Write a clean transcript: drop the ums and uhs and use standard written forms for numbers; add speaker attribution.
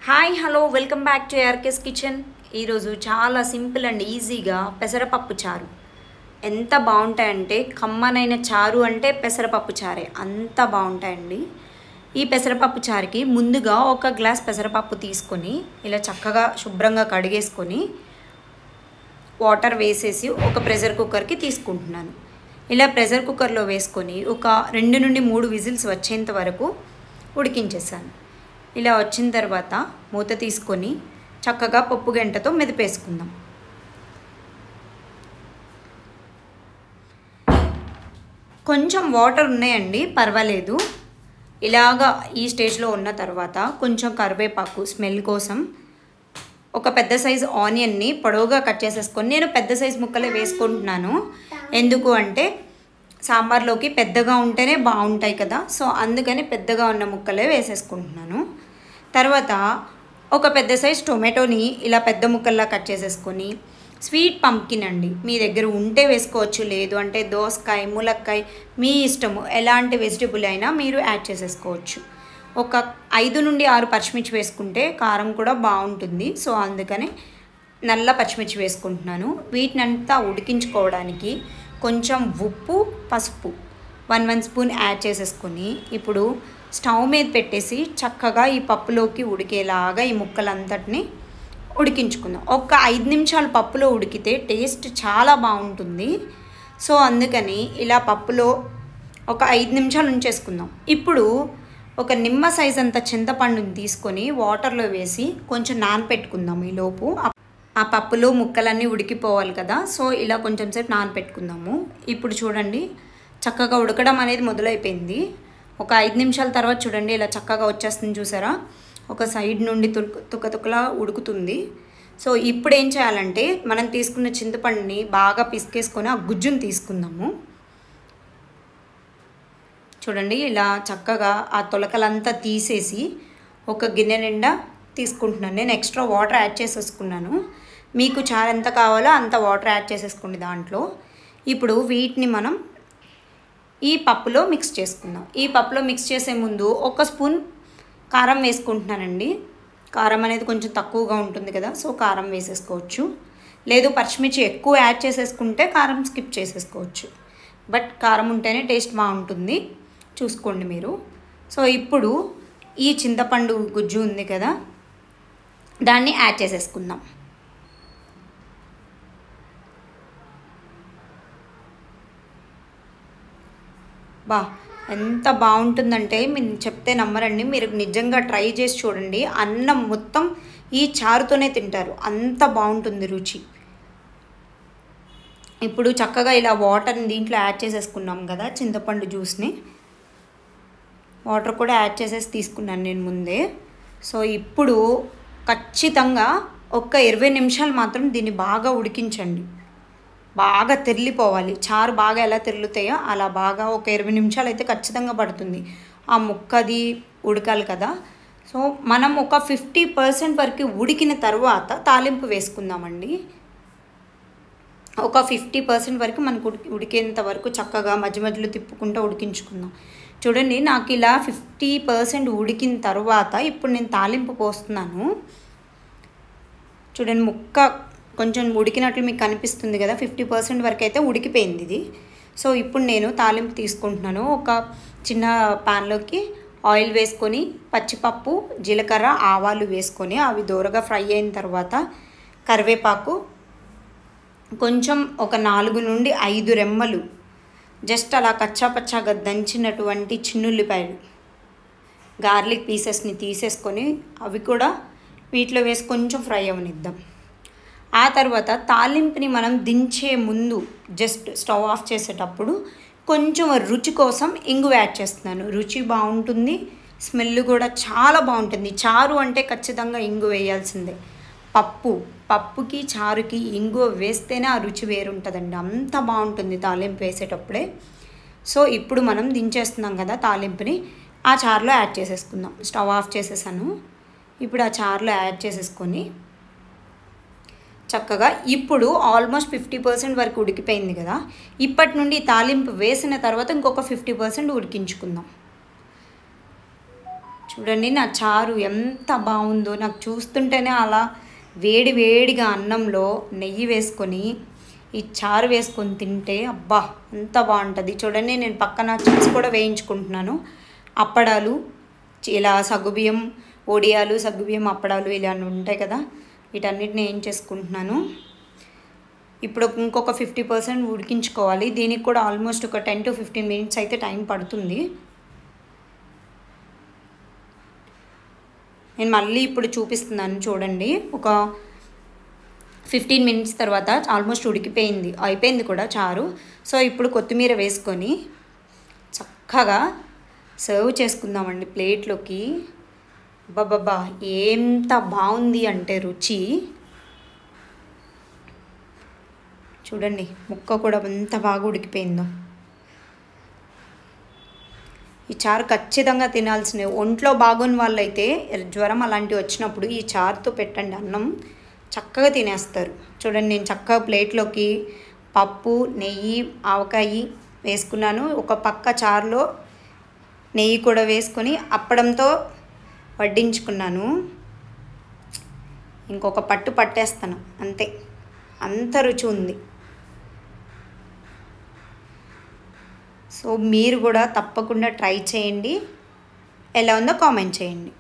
Speaker 1: Hi hello welcome back to RK's kitchen. ఈరోజు చాలా simple and ఈజీగా పెసరపప్పు చారు ఎంత బాగుంటాయంటే, కమ్మనైన చారు అంటే పెసరపప్పు చారే, అంత బాగుంటాయండి. ఈ పెసరపప్పు చారుకి ముందుగా ఒక గ్లాస్ పెసరపప్పు తీసుకొని ఇలా చక్కగా శుభ్రంగా కడిగేసుకొని వాటర్ వేసేసి ఒక ప్రెషర్ కుక్కర్కి తీసుకుంటున్నాను. ఇలా ప్రెషర్ కుక్కర్లో వేసుకొని ఒక 2 నుండి 3 విజిల్స్ వచ్చేంత వరకు ఉడికించేసాను. ఇలా వచ్చిన తర్వాత మూత తీసుకొని చక్కగా పప్పు గంటతో మెదిపేసుకుందాం. కొంచెం వాటర్ ఉన్నాయండి, పర్వాలేదు. ఇలాగా ఈ స్టేజ్లో ఉన్న తర్వాత కొంచెం కరివేపాకు స్మెల్ కోసం ఒక పెద్ద సైజు ఆనియన్ని పొడవుగా కట్ చేసేసుకొని, నేను పెద్ద సైజు ముక్కలే వేసుకుంటున్నాను. ఎందుకు అంటే సాంబార్లోకి పెద్దగా ఉంటేనే బాగుంటాయి కదా, సో అందుకని పెద్దగా ఉన్న ముక్కలే వేసేసుకుంటున్నాను. తర్వాత ఒక పెద్ద సైజ్ టొమాటోని ఇలా పెద్ద ముక్కల్లా కట్ చేసేసుకొని, స్వీట్ పంకిన్ అండి, మీ దగ్గర ఉంటే వేసుకోవచ్చు, లేదు అంటే దోసకాయ, ములక్కాయ, మీ ఇష్టము, ఎలాంటి వెజిటబుల్ అయినా మీరు యాడ్ చేసేసుకోవచ్చు. ఒక 5 నుండి 6 పచ్చిమిర్చి వేసుకుంటే కారం కూడా బాగుంటుంది, సో అందుకని నల్ల పచ్చిమిర్చి వేసుకుంటున్నాను. వీటినంతా ఉడికించుకోవడానికి కొంచెం ఉప్పు, పసుపు 1 స్పూన్ యాడ్ చేసేసుకొని ఇప్పుడు స్టవ్ మీద పెట్టేసి చక్కగా ఈ పప్పులోకి ఉడికేలాగా ఈ ముక్కలంతటిని ఉడికించుకుందాం. ఒక 5 నిమిషాలు పప్పులో ఉడికితే టేస్ట్ చాలా బాగుంటుంది, సో అందుకని ఇలా పప్పులో ఒక 5 నిమిషాలు ఉంచేసుకుందాం. ఇప్పుడు ఒక నిమ్మ సైజ్ అంత చింతపండుని తీసుకొని వాటర్లో వేసి కొంచెం నానపెట్టుకుందాం. ఈలోపు ఆ పప్పులో ముక్కలన్నీ ఉడికిపోవాలి కదా, సో ఇలా కొంచెం సేపు నానపెట్టుకుందాము. ఇప్పుడు చూడండి చక్కగా ఉడకడం అనేది మొదలైపోయింది. ఒక 5 నిమిషాల తర్వాత చూడండి ఇలా చక్కగా వచ్చేస్తుంది, చూసారా, ఒక సైడ్ నుండి తుక్కలా ఉడుకుతుంది. సో ఇప్పుడు ఏం చేయాలంటే మనం తీసుకున్న చింతపండుని బాగా పిసికేసుకొని ఆ గుజ్జును తీసుకుందాము. చూడండి ఇలా చక్కగా ఆ తొలకలంతా తీసేసి ఒక గిన్నె నిండా తీసుకుంటున్నాను. నేను ఎక్స్ట్రా వాటర్ యాడ్ చేసేసుకున్నాను. మీకు చారు ఎంత కావాలో అంత వాటర్ యాడ్ చేసేసుకోండి దాంట్లో. ఇప్పుడు వీటిని మనం ఈ పప్పులో మిక్స్ చేసుకుందాం. ఈ పప్పులో మిక్స్ చేసే ముందు 1 స్పూన్ కారం వేసుకుంటున్నానండి. కారం అనేది కొంచెం తక్కువగా ఉంటుంది కదా, సో కారం వేసేసుకోవచ్చు. లేదు పచ్చిమిర్చి ఎక్కువ యాడ్ చేసేసుకుంటే కారం స్కిప్ చేసేసుకోవచ్చు, బట్ కారం ఉంటేనే టేస్ట్ బాగుంటుంది, చూసుకోండి మీరు. సో ఇప్పుడు ఈ చింతపండు గుజ్జు ఉంది కదా, దాన్ని యాడ్ చేసేసుకుందాం. ఎంత బాగుంటుందంటే మీరు చెప్తే నమ్మరండి, మీరు నిజంగా ట్రై చేసి చూడండి. అన్నం మొత్తం ఈ చారుతోనే తింటారు, అంత బాగుంటుంది రుచి. ఇప్పుడు చక్కగా ఇలా వాటర్ని దీంట్లో యాడ్ చేసేసుకున్నాం కదా, చింతపండు జ్యూస్ని, వాటర్ కూడా యాడ్ చేసేసి తీసుకున్నాను నేను ముందే. సో ఇప్పుడు ఖచ్చితంగా ఒక 20 నిమిషాలు మాత్రం దీన్ని బాగా ఉడికించండి. బాగా తెరిలిపోవాలి, చారు బాగా ఎలా తెరులుతాయో అలా బాగా ఒక 20 నిమిషాలు అయితే ఖచ్చితంగా పడుతుంది. ఆ ముక్కది ఉడకాలి కదా, సో మనం ఒక 50% వరకు ఉడికిన తర్వాత తాలింపు వేసుకుందామండి. ఒక 50% వరకు మనకు ఉడికేంత వరకు చక్కగా మధ్య మధ్యలో తిప్పుకుంటూ ఉడికించుకుందాం. చూడండి నాకు ఇలా 50% ఉడికిన తర్వాత ఇప్పుడు నేను తాలింపు పోస్తున్నాను. చూడండి ముక్క కొంచెం ఉడికినట్లు మీకు కనిపిస్తుంది కదా, 50% వరకు అయితే ఉడికిపోయింది ఇది. సో ఇప్పుడు నేను తాలింపు తీసుకుంటున్నాను. ఒక చిన్న ప్యాన్లోకి ఆయిల్ వేసుకొని పచ్చిపప్పు, జీలకర్ర, ఆవాలు వేసుకొని అవి దోరగా ఫ్రై అయిన తర్వాత కరివేపాకు, కొంచెం ఒక 4 నుండి 5 రెమ్మలు జస్ట్ అలా కచ్చాపచ్చాగా దంచినటువంటి చిన్నుల్లిపాయలు, గార్లిక్ పీసెస్ని తీసేసుకొని అవి కూడా వీటిలో వేసి కొంచెం ఫ్రై అవనిద్దాం. ఆ తర్వాత తాలింపుని మనం దించే ముందు జస్ట్ స్టవ్ ఆఫ్ చేసేటప్పుడు కొంచెం రుచి కోసం ఇంగువ యాడ్ చేస్తున్నాను. రుచి బాగుంటుంది, స్మెల్ కూడా చాలా బాగుంటుంది. చారు అంటే ఖచ్చితంగా ఇంగువ వేయాల్సిందే. పప్పుకి చారుకి ఇంగువ వేస్తేనే ఆ రుచి వేరుంటుందండి, అంత బాగుంటుంది తాలింపు వేసేటప్పుడే. సో ఇప్పుడు మనం దించేస్తున్నాం కదా తాలింపుని, ఆ చారులో యాడ్ చేసేసుకుందాం. స్టవ్ ఆఫ్ చేసేసాను. ఇప్పుడు ఆ చారులో యాడ్ చేసేసుకొని చక్కగా ఇప్పుడు ఆల్మోస్ట్ 50% వరకు ఉడికిపోయింది కదా, ఇప్పటి నుండి తాలింపు వేసిన తర్వాత ఇంకొక 50% ఉడికించుకుందాం. చూడండి నా చారు ఎంత బాగుందో, నాకు చూస్తుంటేనే అలా వేడి వేడిగా అన్నంలో నెయ్యి వేసుకొని ఈ చారు వేసుకొని తింటే అబ్బా ఎంత బాగుంటుంది. చూడండి నేను పక్కన చిప్స్ కూడా వేయించుకుంటున్నాను. అప్పడాలు ఇలా సగ్గుబియ్యం ఒడియాలు, సగ్గుబియ్యం అప్పడాలు ఇలా ఉంటాయి కదా, వీటన్నిటిని ఏం చేసుకుంటున్నాను. ఇప్పుడు ఇంకొక 50% ఉడికించుకోవాలి. దీనికి కూడా ఆల్మోస్ట్ ఒక 10 to 15 minutes అయితే టైం పడుతుంది. నేను మళ్ళీ ఇప్పుడు చూపిస్తున్నాను చూడండి. ఒక 15 minutes తర్వాత ఆల్మోస్ట్ ఉడికిపోయింది, అయిపోయింది కూడా చారు. సో ఇప్పుడు కొత్తిమీర వేసుకొని చక్కగా సర్వ్ చేసుకుందామండి ప్లేట్లోకి. బాబా ఎంత బాగుంది అంటే రుచి చూడండి, ముక్క కూడా ఎంత బాగా ఉడికిపోయిందో. ఈ చారు ఖచ్చితంగా తినాల్సిన, ఒంట్లో బాగోని వాళ్ళైతే జ్వరం అలాంటివి వచ్చినప్పుడు ఈ చారుతో పెట్టండి అన్నం, చక్కగా తినేస్తారు. చూడండి నేను చక్కగా ప్లేట్లోకి పప్పు, నెయ్యి, ఆవకాయ వేసుకున్నాను. ఒక పక్క చారులో నెయ్యి కూడా వేసుకొని అప్పడంతో వడ్డించుకున్నాను. ఇంకొక పట్టు పట్టేస్తాను అంతే, అంత రుచి ఉంది. సో మీరు కూడా తప్పకుండా ట్రై చేయండి, ఎలా ఉందో కామెంట్ చేయండి.